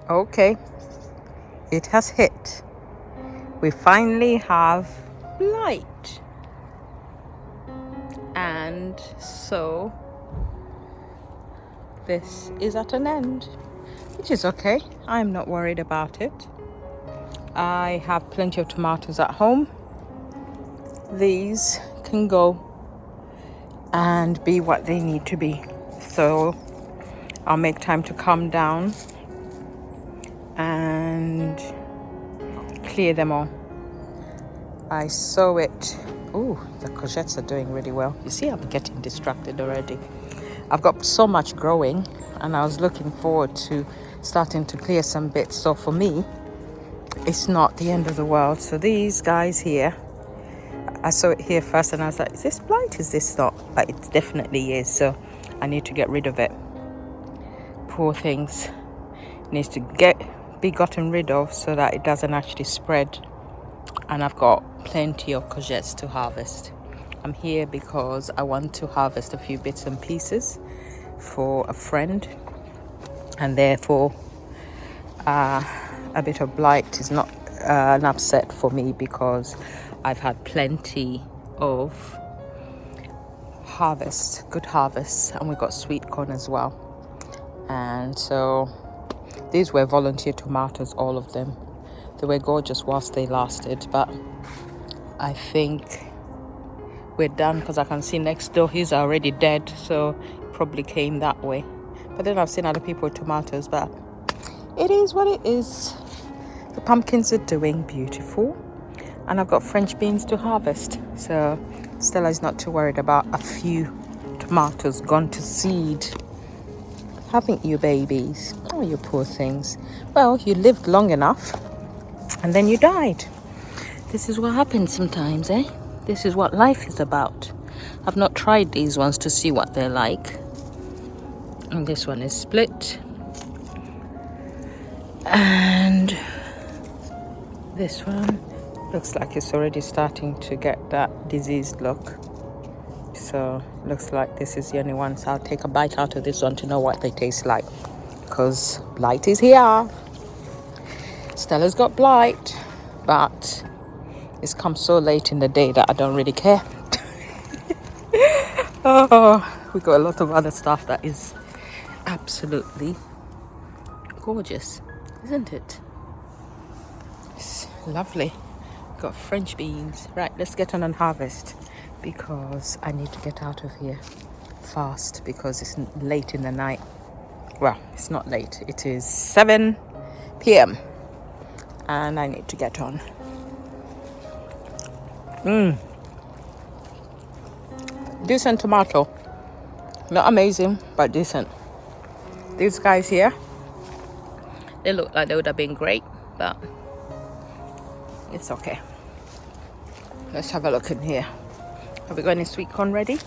Okay, it has hit. We finally have light. And so this is at an end, which is okay. I'm not worried about it. I have plenty of tomatoes at home. These can go and be what they need to be. So I'll make time to come down and clear them all. I sow it. Oh, the courgettes are doing really well. You see, I'm getting distracted already. I've got so much growing and I was looking forward to starting to clear some bits. So for me, it's not the end of the world. So these guys here, I saw it here first and I was like, is this blight? Is this not? But it definitely is. So I need to get rid of it. Poor things. It needs to be gotten rid of so that it doesn't actually spread. And I've got plenty of courgettes to harvest. I'm here because I want to harvest a few bits and pieces for a friend, and therefore a bit of blight is not an upset for me because I've had plenty of good harvests, and we got sweet corn as well. And so these were volunteer tomatoes, all of them. They were gorgeous whilst they lasted, but I think we're done because I can see next door he's already dead, so probably came that way. But then I've seen other people with tomatoes, but it is what it is. The pumpkins are doing beautiful, and I've got French beans to harvest, so Stella's not too worried about a few tomatoes gone to seed. Haven't you, babies? Oh, you poor things. Well, you lived long enough and then you died. This is what happens sometimes, eh? This is what life is about. I've not tried these ones to see what they're like. And this one is split. And this one looks like it's already starting to get that diseased look. So looks like this is the only one. So I'll take a bite out of this one to know what they taste like. Because blight is here. Stella's got blight. But it's come so late in the day that I don't really care. Oh, we got a lot of other stuff that is absolutely gorgeous, isn't it? It's lovely. Got French beans. Right, let's get on and harvest because I need to get out of here fast because it's late in the night. Well, it's not late. It is 7 p.m. and I need to get on. Decent tomato. Not amazing, but decent. These guys here, they look like they would have been great, but it's okay. Let's have a look in here. Have we got any sweet corn ready?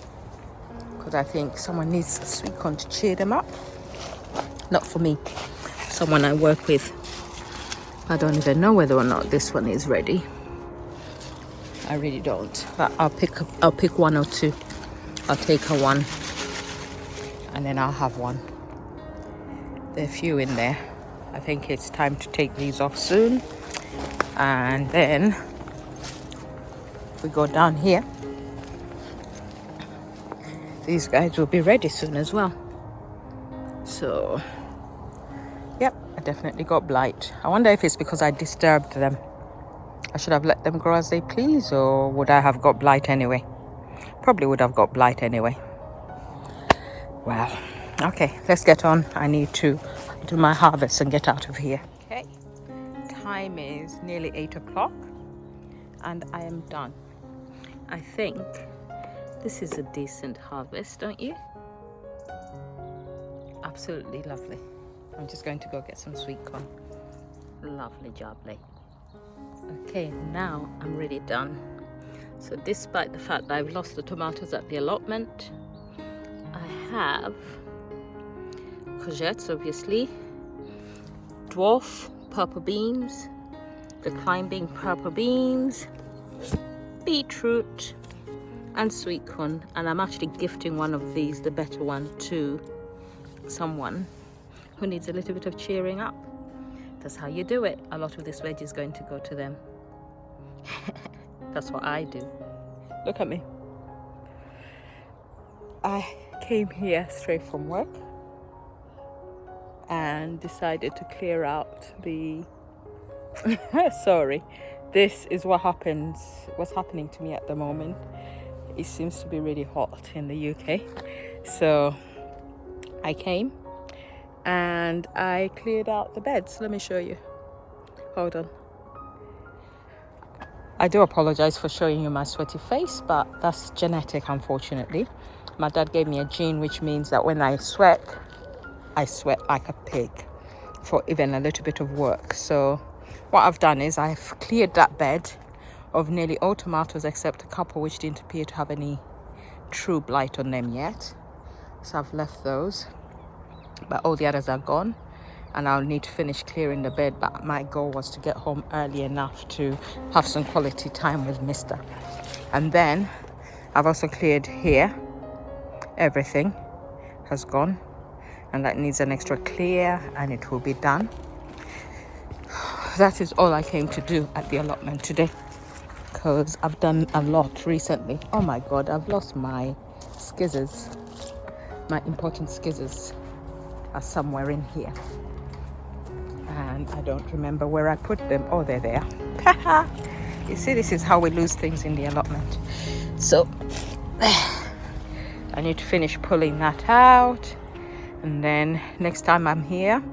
Because I think someone needs a sweet corn to cheer them up. Not for me. Someone I work with. I don't even know whether or not this one is ready. I really don't. But I'll pick one or two. I'll take her one. And then I'll have one. There are a few in there. I think it's time to take these off soon. And then we go down here. These guys will be ready soon as well. So, yep, I definitely got blight. I wonder if it's because I disturbed them. I should have let them grow as they please, or would I have got blight anyway? Probably would have got blight anyway. Well, okay, let's get on. I need to do my harvest and get out of here. Okay, time is nearly 8 o'clock and I am done. I think this is a decent harvest, don't you? Absolutely lovely. I'm just going to go get some sweet corn. Lovely jubbly. Okay, now I'm really done. So despite the fact that I've lost the tomatoes at the allotment, I have courgettes, obviously, dwarf purple beans, the climbing purple beans, beetroot, and sweet corn. And I'm actually gifting one of these, the better one, to someone who needs a little bit of cheering up. That's how you do it. A lot of this veg is going to go to them. That's what I do. Look at me. I came here straight from work and decided to clear out the sorry, this is what's happening to me at the moment. It seems to be really hot in the UK, so I came and I cleared out the beds. Let me show you. Hold on. I do apologize for showing you my sweaty face, but that's genetic, unfortunately. My dad gave me a gene which means that when I sweat like a pig for even a little bit of work. So what I've done is I've cleared that bed of nearly all tomatoes except a couple which didn't appear to have any true blight on them yet. So I've left those, but all the others are gone, and I'll need to finish clearing the bed. But my goal was to get home early enough to have some quality time with Mister. And then I've also cleared here. Everything has gone, and that needs an extra clear, and it will be done. That is all I came to do at the allotment today, because I've done a lot recently. Oh my god, I've lost my scissors. My important scissors are somewhere in here, and I don't remember where I put them. Oh, they're there. You see, this is how we lose things in the allotment. So I need to finish pulling that out, and then next time I'm here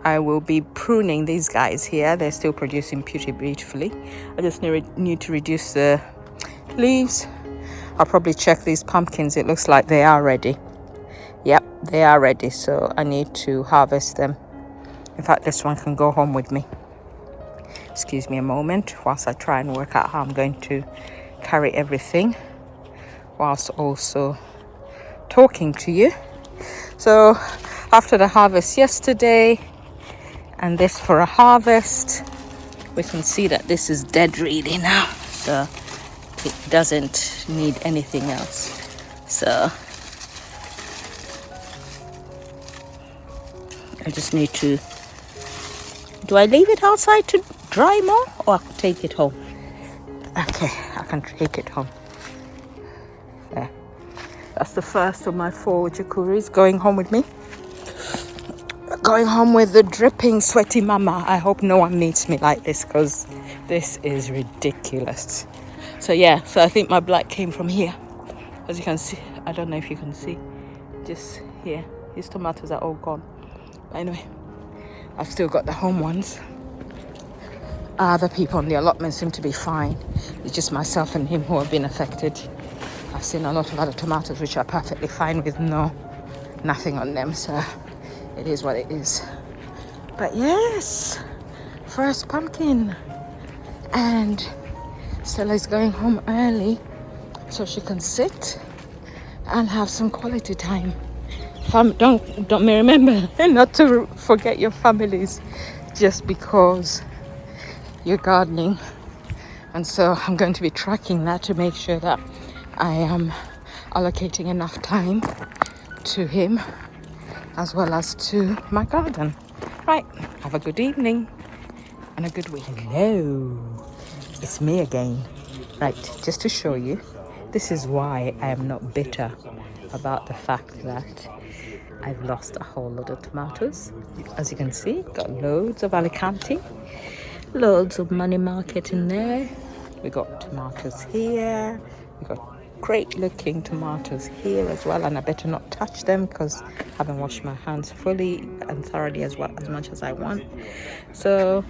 I will be pruning these guys here. They're still producing pretty beautifully. I just need to reduce the leaves. I'll probably check these pumpkins. It looks like they are ready. Yep, they are ready, so I need to harvest them. In fact, this one can go home with me. Excuse me a moment whilst I try and work out how I'm going to carry everything whilst also talking to you. So after the harvest yesterday and this for a harvest, we can see that this is dead really now, so it doesn't need anything else. So I just need to, do I leave it outside to dry more, or I can take it home? Okay, I can take it home. There. That's the first of my 4 jacuris going home with me. Going home with the dripping, sweaty mama. I hope no one meets me like this, because this is ridiculous. So yeah, so I think my blight came from here. As you can see, I don't know if you can see, just here. These tomatoes are all gone. But anyway, I've still got the home ones. Other people on the allotment seem to be fine. It's just myself and him who have been affected. I've seen a lot of other tomatoes which are perfectly fine with nothing on them, so it is what it is. But yes, first pumpkin, and Stella's going home early so she can sit and have some quality time. Don't remember not to forget your families just because you're gardening. And so I'm going to be tracking that to make sure that I am allocating enough time to him as well as to my garden. Right, have a good evening and a good week. Hello, it's me again. Right, just to show you, this is why I am not bitter about the fact that I've lost a whole lot of tomatoes. As you can see, got loads of Alicante, loads of money market in there. We got tomatoes here. We got great looking tomatoes here as well, and I better not touch them because I haven't washed my hands fully and thoroughly as much as I want. So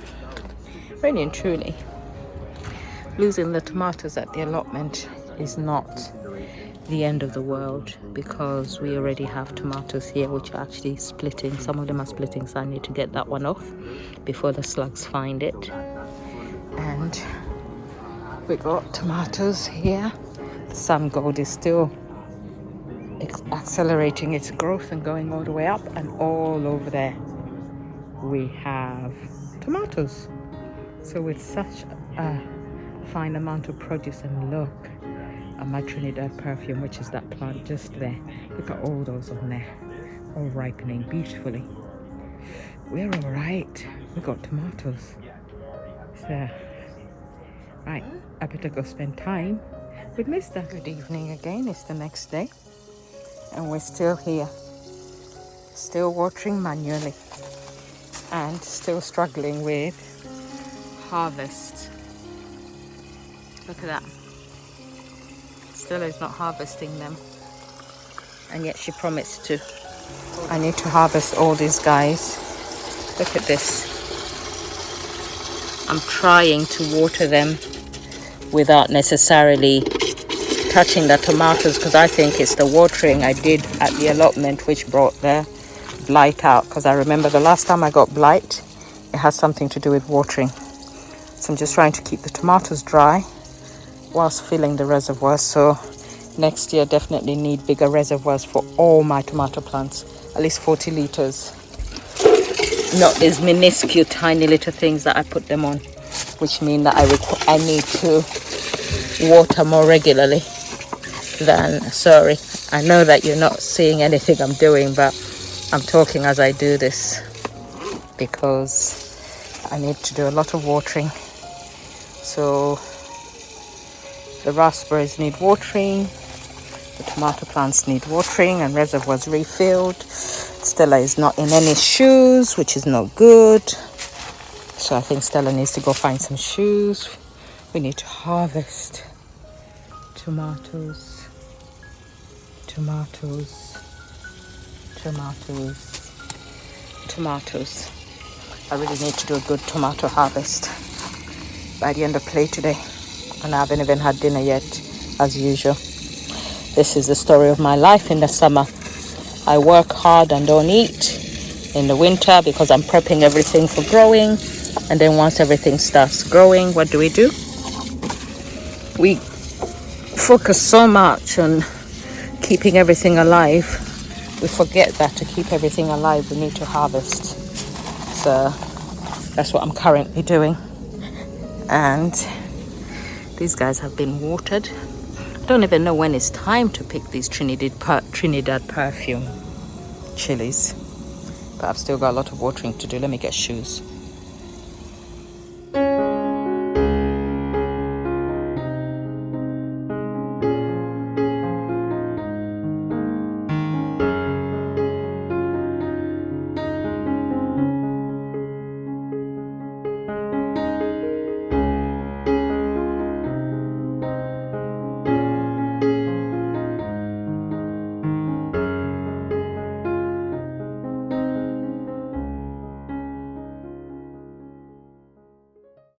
really and truly, losing the tomatoes at the allotment is not the end of the world, because we already have tomatoes here which are actually splitting. Some of them are splitting, so I need to get that one off before the slugs find it. And we got tomatoes here. Sun gold is still accelerating its growth and going all the way up, and all over there we have tomatoes. So with such a fine amount of produce, and look at my Trinidad perfume, which is that plant just there. Look at all those on there, all ripening beautifully. We're all right. We got tomatoes. So, right, I better go spend time with Mister. Good evening again. It's the next day, and we're still here, still watering manually, and still struggling with harvest. Look at that. Stella is not harvesting them, and yet she promised to. I need to harvest all these guys. Look at this. I'm trying to water them without necessarily touching the tomatoes, because I think it's the watering I did at the allotment which brought the blight out, because I remember the last time I got blight, it has something to do with watering. So I'm just trying to keep the tomatoes dry whilst filling the reservoirs. So next year definitely need bigger reservoirs for all my tomato plants, at least 40 liters, not these minuscule tiny little things that I put them on, which mean that I need to water more regularly than, sorry, I know that you're not seeing anything I'm doing, but I'm talking as I do this because I need to do a lot of watering. So the raspberries need watering, the tomato plants need watering, and reservoirs refilled. Stella is not in any shoes, which is not good. So I think Stella needs to go find some shoes. We need to harvest tomatoes, tomatoes, tomatoes, tomatoes. I really need to do a good tomato harvest by the end of play today. And I haven't even had dinner yet, as usual. This is the story of my life in the summer. I work hard and don't eat in the winter because I'm prepping everything for growing. And then once everything starts growing, what do? We focus so much on keeping everything alive, we forget that to keep everything alive, we need to harvest. So that's what I'm currently doing. And these guys have been watered. I don't even know when it's time to pick these Trinidad perfume chilies, but I've still got a lot of watering to do. Let me get shoes.